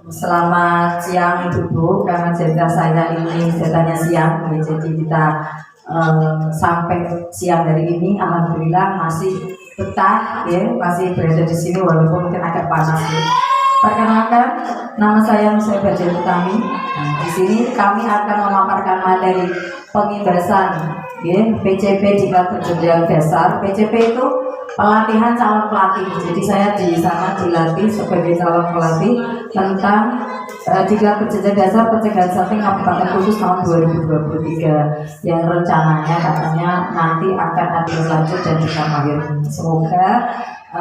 Selamat siang Ibu, karena cerita saya ini ceritanya siang, ya, jadi kita sampai siang hari ini alhamdulillah masih betah, ya, masih berada di sini walaupun mungkin agak panas. Ya. Perkenalkan, nama saya Baja Utami. Nah, di sini kami akan memaparkan materi pengindasan, ya, PCP di Jenjang Dasar. PCP itu pelatihan calon pelatih. Jadi saya di sana dilatih sebagai calon pelatih tentang Diklat Jenjang Dasar Pencegahan Stunting Kabupaten Kudus tahun 2023 yang rencananya katanya nanti akan ada lanjut dan ditambah. Semoga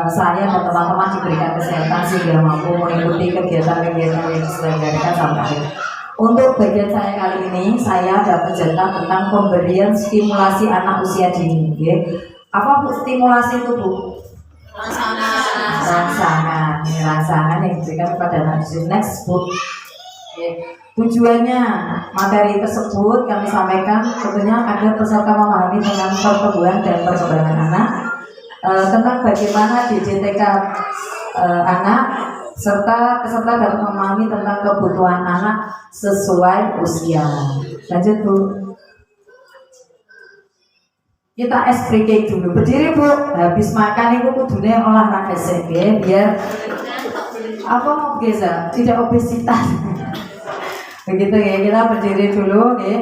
saya dan teman-teman diberikan kesehatan sehingga mampu mengikuti kegiatan-kegiatan yang diselenggarakan sampai akhir. Untuk bagian saya kali ini, saya dapat jatah tentang pemberian stimulasi anak usia dini. Ya. Apa Bu stimulasi itu Bu? Rangsangan yang diberikan kepada anak usia. Next Bu. Ya. Tujuannya materi tersebut kami sampaikan tentunya agar peserta memahami tentang pertumbuhan dan perkembangan anak, tentang bagaimana DJTK anak, serta peserta dapat memahami tentang kebutuhan anak sesuai usia. Lanjut Bu. Kita SPK dulu. Berdiri Bu. Habis makan itu kudune olahraga sih, biar apa mau geza, tidak obesitas. Begitu ya, kita berdiri dulu. Ya.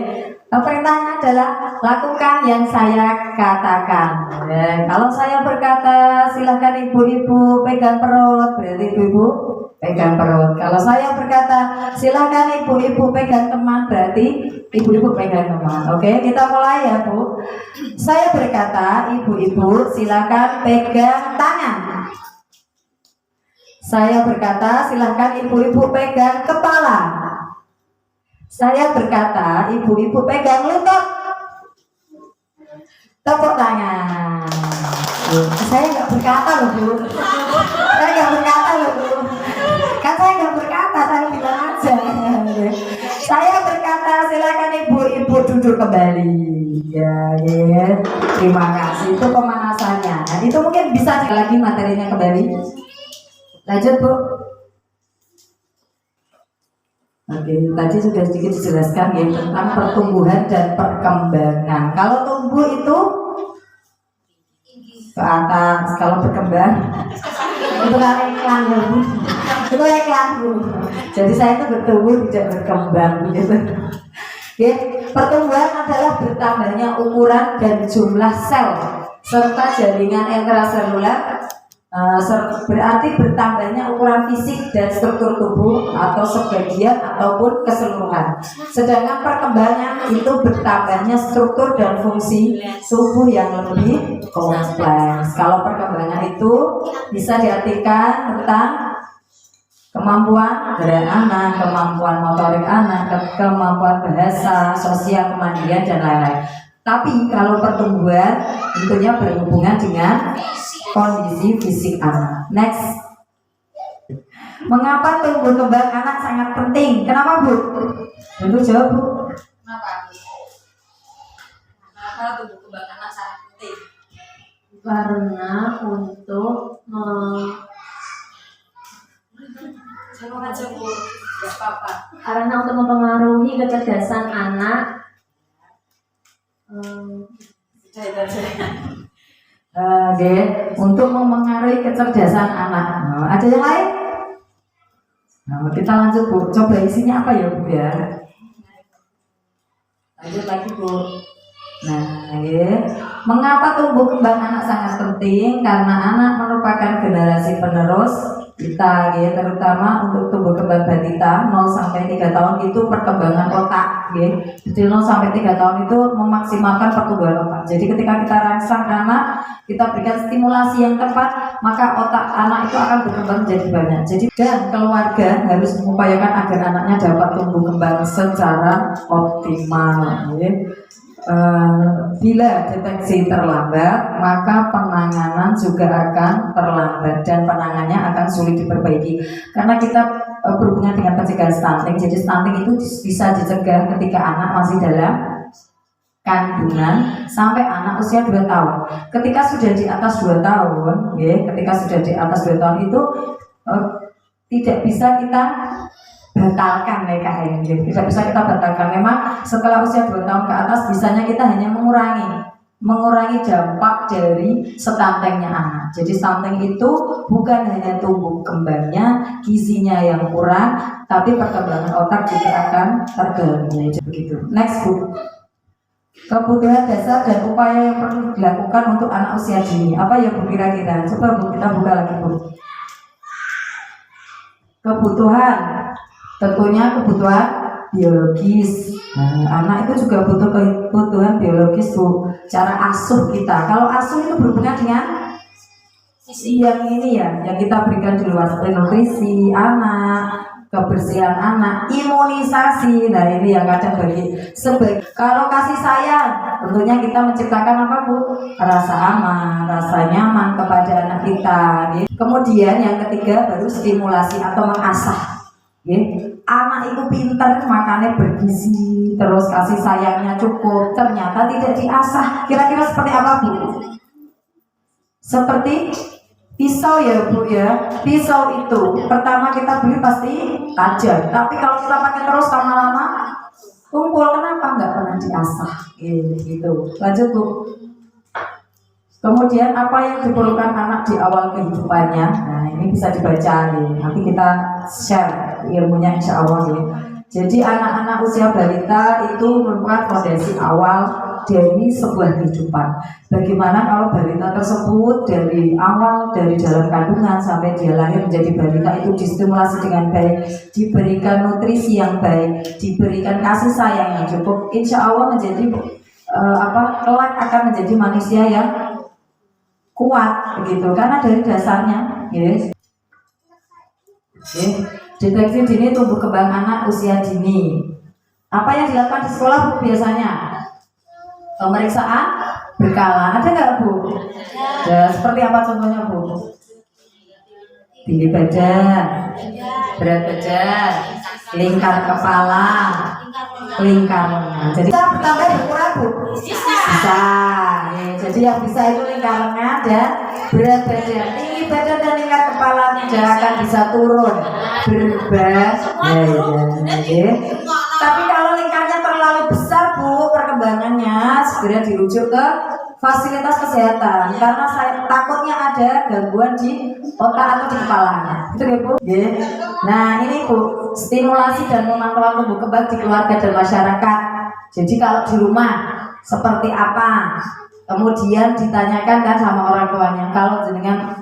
Perintahnya adalah lakukan yang saya katakan. Ya, kalau saya berkata silahkan ibu-ibu pegang perut, berarti ibu-ibu pegang perut. Kalau saya berkata silahkan ibu-ibu pegang teman, berarti ibu-ibu pegang teman. Oke, kita mulai ya Bu. Saya berkata ibu-ibu silahkan pegang tangan. Saya berkata silahkan ibu-ibu pegang kepala. Saya berkata, ibu-ibu pegang lutut. Tepuk tangan. Saya nggak berkata loh Bu. Saya nggak berkata loh Bu. Kan saya nggak berkata, saya bilang aja. Saya berkata, silakan ibu-ibu duduk kembali. Ya, ya. Terima kasih. Itu pemanasannya. Nah, itu mungkin bisa lagi materinya kembali. Lanjut Bu. Oke, tadi sudah sedikit dijelaskan ya tentang pertumbuhan dan perkembangan. Kalau tumbuh itu ke atas, kalau berkembang itu kan iklan ya Bu. Itu iklan Bu. Jadi saya itu bertumbuh tidak berkembang gitu. Ya, pertumbuhan adalah bertambahnya ukuran dan jumlah sel serta jaringan intraseluler. Berarti bertambahnya ukuran fisik dan struktur tubuh atau sebagian ataupun keseluruhan. Sedangkan perkembangan itu bertambahnya struktur dan fungsi tubuh yang lebih kompleks. Kalau perkembangan itu bisa diartikan tentang kemampuan gerak anak, kemampuan motorik anak, kemampuan bahasa, sosial, kemandirian dan lain-lain. Tapi kalau pertumbuhan tentunya berhubungan dengan kondisi fisik anak. Next. Mengapa tumbuh kembang anak sangat penting? Kenapa Bu? Ibu jawab Bu. Kenapa? Kenapa tumbuh kembang anak sangat penting? Karena untuk karena untuk mempengaruhi kecerdasan anak. Untuk mempengaruhi kecerdasan anak. Ada yang lain? Kita lanjut Bu. Coba isinya apa ya Bu ya? Lanjut lagi Bu. Mengapa tumbuh kembang anak sangat penting? Karena anak merupakan generasi penerus kita, ya, terutama untuk tumbuh kembang balita 0 sampai 3 tahun itu perkembangan otak, ya. Jadi 0 sampai 3 tahun itu memaksimalkan pertumbuhan otak. Jadi ketika kita rangsang anak, kita berikan stimulasi yang tepat, maka otak anak itu akan berkembang menjadi banyak. Jadi dan keluarga harus mengupayakan agar anaknya dapat tumbuh kembang secara optimal, ya. Bila deteksi terlambat, maka penanganan juga akan terlambat dan penanganannya akan sulit diperbaiki. Karena kita berhubungan dengan pencegahan stunting, jadi stunting itu bisa dicegah ketika anak masih dalam kandungan sampai anak usia 2 tahun. Ketika sudah di atas 2 tahun, ya, ketika sudah di atas 2 tahun itu tidak bisa kita batalkan PKN. Tidak bisa kita batalkan. Memang setelah usia 2 tahun ke atas bisanya kita hanya mengurangi dampak dari stuntingnya anak. Jadi stunting itu bukan hanya tumbuh kembangnya, gizinya yang kurang, tapi perkembangan otak juga akan terganggu. Begitu. Next Bu. Kebutuhan dasar dan upaya yang perlu dilakukan untuk anak usia dini. Apa ya Bu kira-kira? Coba Bu kita buka lagi Bu. Kebutuhan, tentunya kebutuhan biologis. Anak itu juga butuh kebutuhan biologis Bu. Cara asuh kita. Kalau asuh itu berhubungan dengan yang ini ya, yang kita berikan di luar seperti nutrisi anak, kebersihan anak, imunisasi. Nah ini yang kadang kalau kasih sayang, tentunya kita menciptakan apa Bu? Rasa aman, rasa nyaman kepada anak kita. Kemudian yang ketiga baru stimulasi atau mengasah. Anak itu pintar, makannya bergizi, terus kasih sayangnya cukup, ternyata tidak diasah. Kira-kira seperti apa Bu? Seperti pisau ya Bu ya. Pisau itu pertama kita beli pasti tajam, tapi kalau kita pakai terus lama-lama tumpul. Kenapa? Nggak pernah diasah gitu. Lanjut Bu. Kemudian apa yang diperlukan anak di awal kehidupannya? Nah ini bisa dibaca nih. Nanti kita share ilmunya insya Allah ya. Jadi anak-anak usia balita itu merupakan fondasi awal dari sebuah kehidupan. Bagaimana kalau balita tersebut dari awal, dari dalam kandungan sampai dia lahir menjadi balita itu distimulasi dengan baik, diberikan nutrisi yang baik, diberikan kasih sayang yang cukup, insya Allah menjadi kelak akan menjadi manusia yang kuat begitu, karena dari dasarnya yes. Deteksi dini tumbuh kembang anak usia dini. Apa yang dilakukan di sekolah Bu biasanya? Pemeriksaan berkala, ada nggak Bu? Ya, seperti apa contohnya Bu? Tinggi badan, berat badan, lingkar kepala, lingkar lengan. Jadi bisa bertambah berkurang Bu? Bisa. Ya, jadi yang bisa itu lingkar lengan dan berat badan. Tinggi badan dan lingkar kepala tidak akan bisa turun berubah. Ya. Tapi kalau lingkarnya terlalu besar Bu, perkembangannya segera dirujuk ke fasilitas kesehatan karena saya takutnya ada gangguan di otak atau di kepalanya. Itu ya Bu. Nah ini Bu, stimulasi dan pemantauan tumbuh kembang di keluarga dan masyarakat. Jadi kalau di rumah seperti apa? Kemudian ditanyakan kan sama orang tuanya. Kalau dengan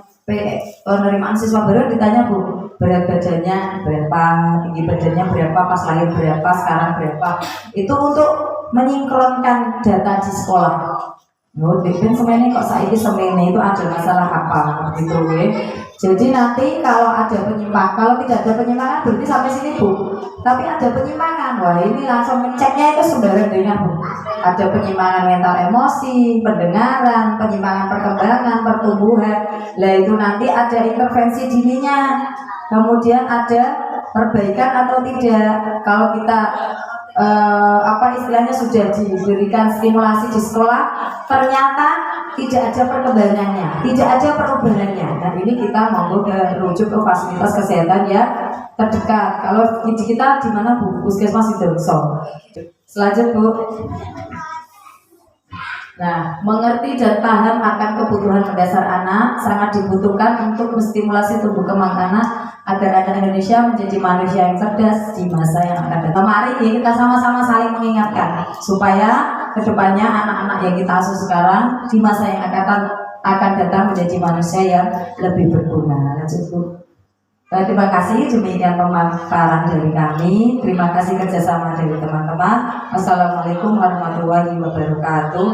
penerimaan siswa baru ditanya Bu, berat badannya berapa, tinggi badannya berapa, pas lahir berapa, sekarang berapa. Itu untuk menyingkronkan data di sekolah. Bikin semene kok saiki semene itu ada masalah apa gitu ya. Jadi nanti kalau ada penyimpangan, kalau tidak ada penyimpangan berarti sampai sini Bu. Tapi ada penyimpangan, wah ini langsung ngeceknya itu sembarang dengan Bu. Ada penyimpangan mental emosi, pendengaran, penyimpangan perkembangan, pertumbuhan. Lah itu nanti ada intervensi dininya. Kemudian ada perbaikan atau tidak. Kalau kita istilahnya sudah diberikan stimulasi di sekolah, ternyata tidak ada perkembangannya, tidak ada perubahannya. Dan ini kita mau rujuk ke fasilitas kesehatan yang terdekat. Kalau kita di mana Bu? Puskesmas Sidoarjo. Selanjutnya Bu. Nah, mengerti dan paham akan kebutuhan mendasar anak sangat dibutuhkan untuk menstimulasi tumbuh kembang anak agar anak Indonesia menjadi manusia yang cerdas di masa yang akan datang. Mari kita sama-sama saling mengingatkan supaya kedepannya anak-anak yang kita asuh sekarang di masa yang akan datang menjadi manusia yang lebih berguna. Lanjut Bu. Terima kasih, demikian pemaparan dari kami. Terima kasih kerjasama dari teman-teman. Wassalamualaikum warahmatullahi wabarakatuh.